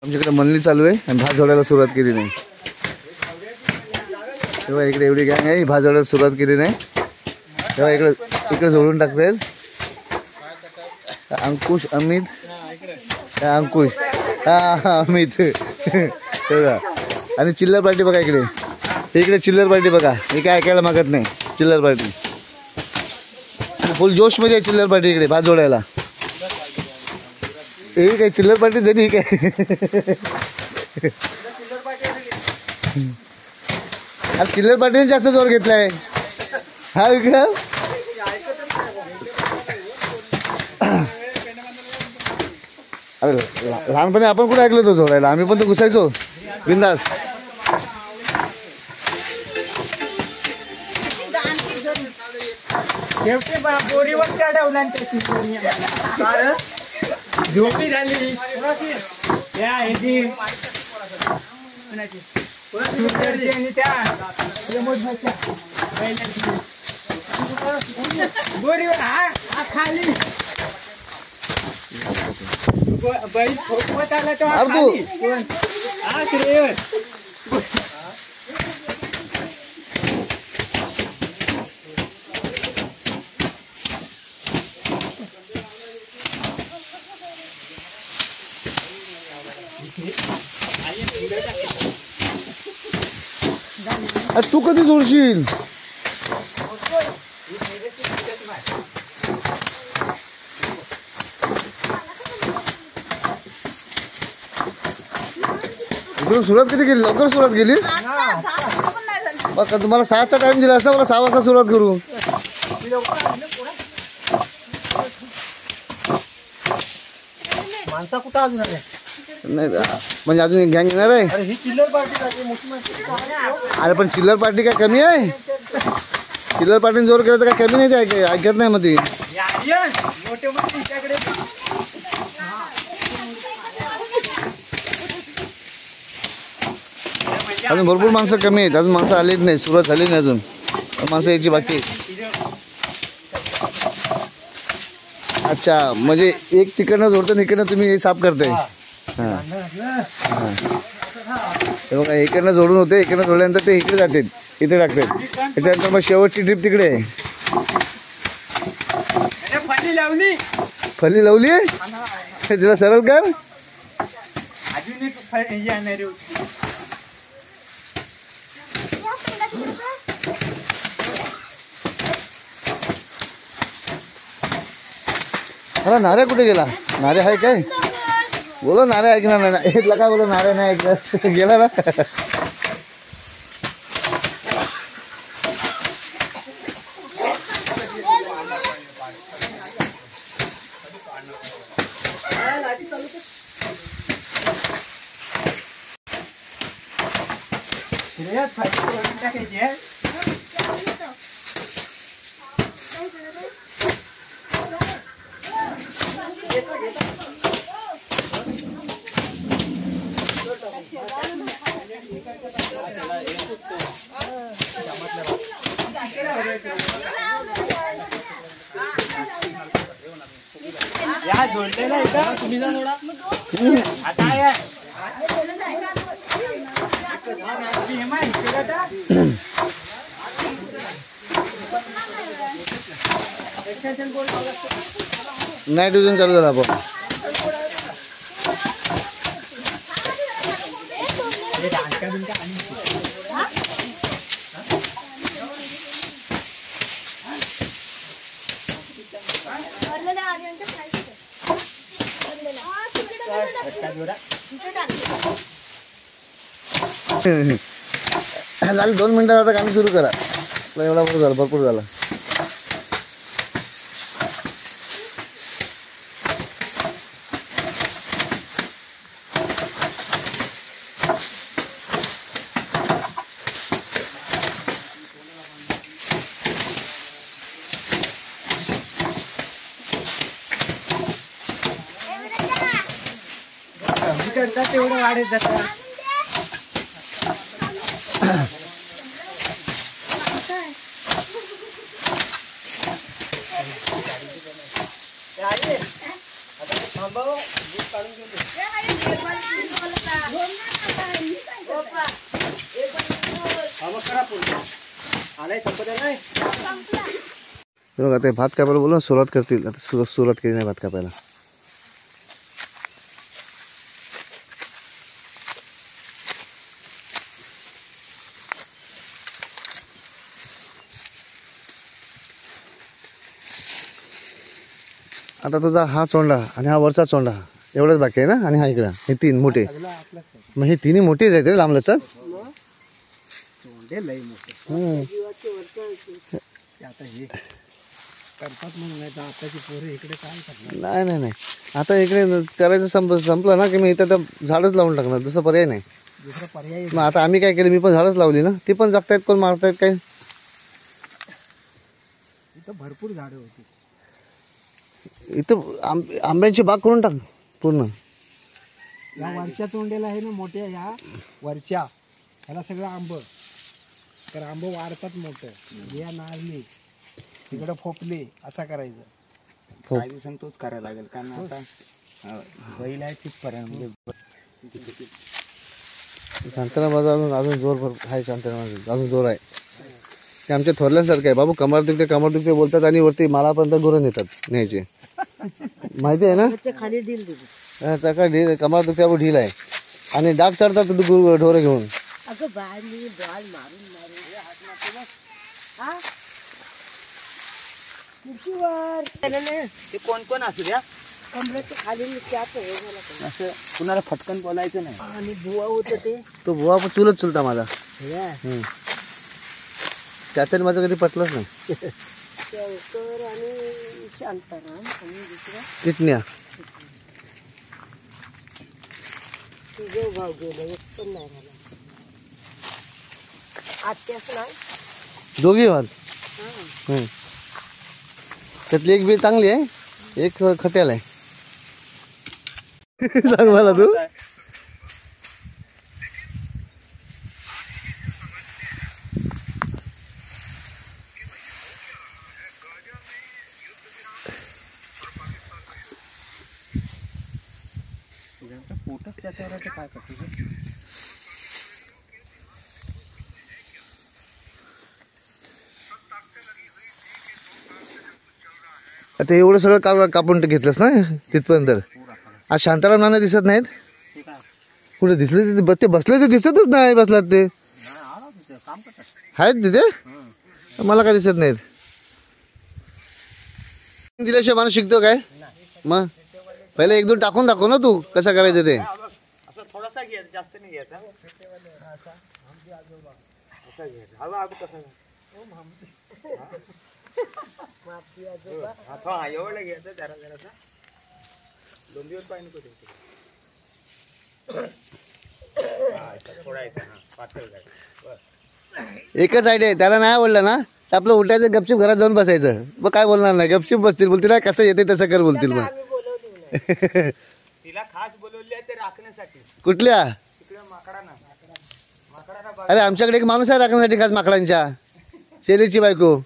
आमच्याकडे मल्ली चालू आहे आणि भात जोडायला सुरुवात केली नाही. तेव्हा इकडे एवढी गँग आहे, भात जोडायला सुरुवात केली नाही. तेव्हा इकडे जोडून टाकतील अंकुश, अमित, अंकुश, हा अमित तेव्हा. आणि चिल्लर पार्टी बघा इकडे चिल्लर पार्टी बघा. मी काय ऐकायला मागत नाही. चिल्लर पार्टी फुल जोश मध्ये चिल्लर पार्टी इकडे भात जोडायला. हे काय चिल्लर पार्टी तरी काय चिल्लर पार्टीने जास्त जोर घेतलाय. हा का अरे लहानपणी आपण कुठे ऐकलो होतो जोडायला. आम्ही पण तर घुसायचो बिंदास. बोरीवर चढवला झोपी झाली बोरीवर हा खाली बैल ठोकवत आला तेव्हा हा श्रेय. तू कधी जोडशील. सुरुवात कधी केली. लवकर सुरुवात केली. तुम्हाला 6चा टाइम दिला असता. मला 6 वाजता सुरुवात करू. माणसा कुठं अजून आले नाही म्हणजे अजून एक गँग येणार आहे. ही चिल्लर पार्टी अरे पण चिल्लर पार्टी काय कमी आहे. चिल्लर पार्टीने जोर केला तर काय कमी नाही. ऐकत नाही मग ती. मोठे मोठे तिच्याकडे अजून भरपूर माणसं कमी आहेत. अजून माणसं आलीच नाही. सुरुवात झाली नाही अजून. माणसं यायची बाकी. अच्छा म्हणजे एक तिकडनं जोडतं इकडनं तुम्ही साफ करताय. हां ते बघा इकडनं जोडून होते. इकडनं जोडल्यानंतर ते इकडे जातात. इथे टाकतात. त्याच्यानंतर मग शेवटची ट्रिप तिकडे आहे. फली लावली आहे तिला सरळ कर. अजून एक अरे नाऱ्या कुठे गेला. नाऱ्या आहे काय. बोलो नाऱ्या ऐकणार नाही. इथला काय बोलो नाऱ्या नाही ऐकणार. गेला ना. या जोडलेला आहे का तुम्ही जा थोडा आता आहे नाइट्रोजन चालू झाला आपण झालं 2 मिनिटात आता काम सुरू करा एवढा बरं झालं भरपूर झालं तेवढं वाढत जातं थांबव दूध काढून घेतो झालाय संपत नाही. हे बघा ते भात कापायला बोलून सुरुवात करतील. आता सुरुवात केली नाही भात कापायला. आता तुझा हा सोंडा आणि हा वरचा सोंडा एवढंच बाकी आहे ना. आणि हा इकडं हे तीन मोठे. मग हे तिन्ही मोठे आहेत रे लांबलं सर. नाही नाही नाही आता इकडे करायचं संपलं ना की मी इथं झाडच लावून टाकणार. दुसरा पर्याय नाही. मग आता आम्ही काय केलं मी पण झाडच लावली ना. ती पण जगतायत कोण मारतायत काय. इथं भरपूर झाडं होती. इथं आंब्यांची बाग करून टाक पूर्ण. या वरच्या तोंडेला आहे ना मोठ्या या वरच्या ह्याला सगळं आंब. तर आंब वाढतात मोठं. या नारळी तिकडं फोपले असं करायचं. काही दिवसांनी तोच करायला लागेल. कारण आता बैल आहे तिथपर्यंत म्हणजे शांतना माझा अजून जोर आहे. शांतना माझा अजून जोर आहे. ते आमच्या थोरल्यासारखं आहे बाबू. कमर दुखते बोलतात आणि वरती मला पण गुरं नेतात न्यायचे. माहिती आहे ना. खाली ढील ढील कमर दुखते बाबू ढील आहे. आणि डाग चढतात ढोरं घेऊन. अगं बाहेर मी बॉल मारून ते कोण कोण असू द्या कमरेच्या खाली त्याच हे झालं. असं कुणाला फटकन बोलायचं नाही. आणि बुवा होत ते तो बुवा पण चुलत चुलता माझा. त्याच्याने माझं कधी पटलंच नाही. शंकर आणि शांताराम आणि दुसरा कितन्या तुझे भाव गेले. एक पण नाही राहिला. आत्याच नाही. दोघी वाद. त्यातली एक बी चांगली आहे. एक खट्याला आहे. सांग मला तू. पोटच त्याच्यावर काय करतो. आता एवढं सगळं कापून घेतलंस ना तिथपर्यंत. आज शांताराम नाना दिसत नाहीत. कुठे दिसले ते बसले ते दिसतच नाही. बसलात ते आहेत तिथे. मला काय दिसत नाहीत. दिल्याशिवाय माणूस शिकतो काय. मग पहिले एक दोन टाकून दाखव ना तू कसं करायचं ते. असं थोडासा घ्यायचा जास्त नाही घ्यायचा. एवढं घ्यायचं जरा जरासा. डोंबीवर पाय नको एकच आयडिया आहे. त्याला नाही आवडलं ना तर आपलं उठायचं गपचूप घरात जाऊन बसायचं. मग काय बोलणार नाही. गपचूप बसतील. बोलतील ना कसं येते तसं कर बोलतील. मग तिला खास बोलवली ते राखण्यासाठी. कुठल्या माकडांना. अरे आमच्याकडे एक माणूस आहे राखण्यासाठी खास माकडांच्या. शेलीची बायको.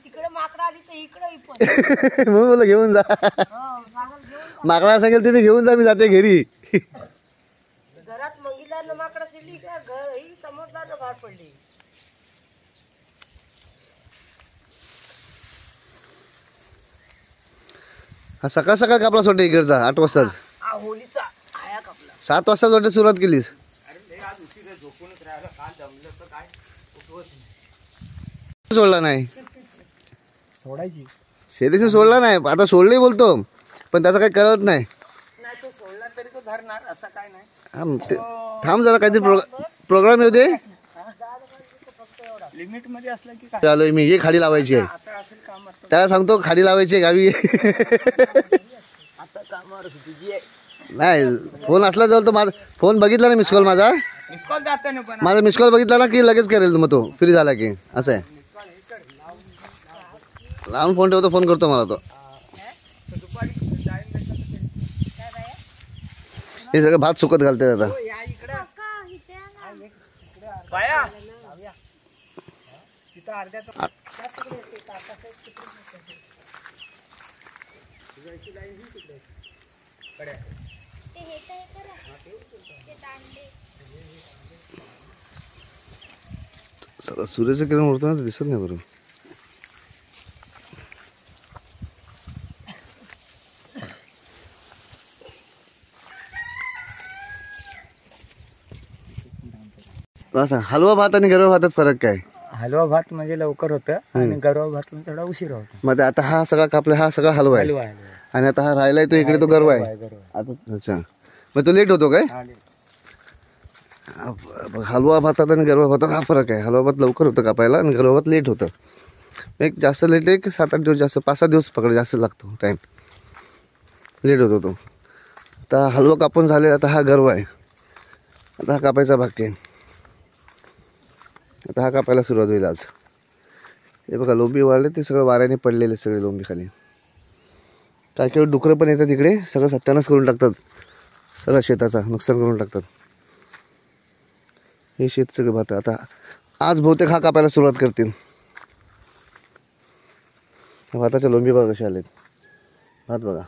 तिकडे माकडा आली तर इकडे म्हणून बोला घेऊन जा. माकडा सांगेल तुम्ही घेऊन जा. मी जाते घरी. घरात मंगीदार माकडा शिरली का घर ही समजदार बाहेर पडली. हा सकाळ सकाळ कापला सोडा इकडचा 8 वाजताच. होलीचा आया कापला. 7 वाजता सोडा सुरुवात केलीस. झोपूनच राहिलं. काल जमलं तर काय सोडला नाही. सोडायची. शेतीशी सोडला नाही. आता सोडले बोलतो पण त्याचा काही कळत नाही. नाही तो सोडला तरी तो धरणार असं काय नाही. थांब जरा काहीतरी प्रोग्राम येऊ दे. लिमिट मध्ये असलं की काय. चालू मी हे खाडी लावायची आहे. आता असेल काम. त्याला सांगतो खाडी लावायची आहे गावी. आता कामावर बिझी आहे. नाही फोन असला जवळ तो माझा फोन बघितला ना मिस कॉल माझा. मिस कॉल जातो ना पण. माझा मिस कॉल बघितला ना की लगेच करेल मग तो फ्री झाला की. असं आहे. लावून फोन ठेवतो. फोन करतो मला तो. हे सगळं भात सुकत घालते आता. बाया तिथं अर्ध्या सगळं सूर्याचं किरण उडतं ना, ते दिसत नाही बरोबर. हलवा भात आणि गरवा भातात फरक काय? हलवा भात म्हणजे लवकर होतं आणि गरवा भात म्हणजे थोडा उशीर होतो. मग आता हा सगळा कापला, हा सगळा हलवा आहे हलवा आणि आता हा राहिलाय तो इकडे, तो गरवा आहे. आता अच्छा, मग तो लेट होतो काय? हलवा भातात आणि गरवा भातात हा फरक आहे. हलवा भात लवकर होतं कापायला आणि गरवा भात लेट होतं. एक जास्त लेट, एक 7-8 दिवस, जास्त 5-6 दिवस पकड जास्त लागतो टाइम, लेट होतो तो. आता हलवा कापून झाले, आता हा गरवा आहे, आता हा कापायचा बाकी आहे. आता हा कापायला सुरुवात होईल आज. हे बघा लोंबी वाळले, ते सगळं वाऱ्याने पडलेले सगळे लोंबी खाली. काय काही डुकरं पण येतात इकडे, सगळं सत्यानाश करून टाकतात, सगळं शेताचा नुकसान करून टाकतात. हे शेत सगळे भात आता आज बहुतेक हा कापायला सुरुवात करतील. भाताच्या लोंबी बघा कशा आलेत, भात बघा.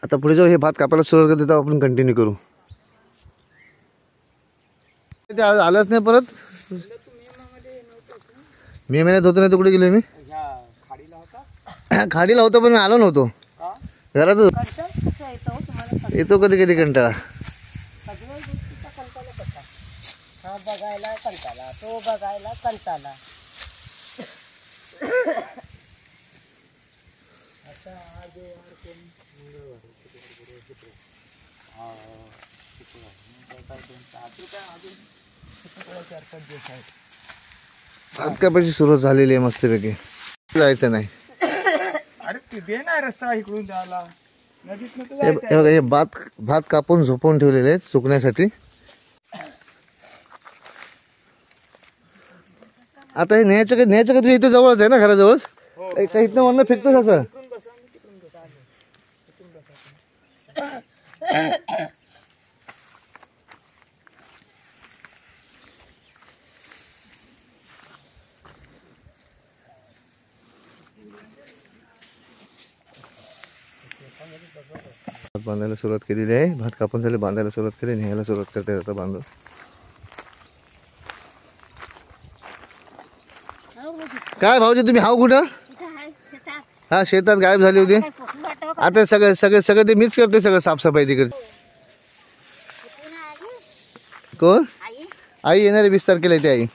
आता पुढे जेव्हा हे भात कापायला सुरुवात करते तेव्हा आपण कंटिन्यू करू. ते आलंच नाही परत. मे महिन्यात होतो नाही, तर कुठे गेलो मी? खाडीला होतो पण मी आलो नव्हतो घरात. येतो कधी कधी कंटाळा. हा बघायला कंटाळा, तो बघायला कंटाळा. भात कापायची सुरुवात झालेली आहे मस्तपैकी. जायचं नाही. अरे तिथे नाही रस्ता इकडून जायला, नदीतनं तर हे बघा, हे भात कापून झोपवून ठेवलेले आहेत सुकण्यासाठी. आता हे न्यायचं का तुम्ही? इथे जवळच आहे ना, घराजवळच. काही इथनं वरनं फेकतोच असं. भात बांधायला सुरुवात केलेली आहे. भात कापून झाले, बांधायला सुरुवात केली, न्यायला सुरुवात करते आता बांधून. काय भाऊजी तुम्ही हाव कुठं? हा शेतात गायब झाली होती. आता सगळं ते मीच करते, सगळं साफसफाई तिकडे. कोण? आई येणार आहे 20 तारखेला येते आई.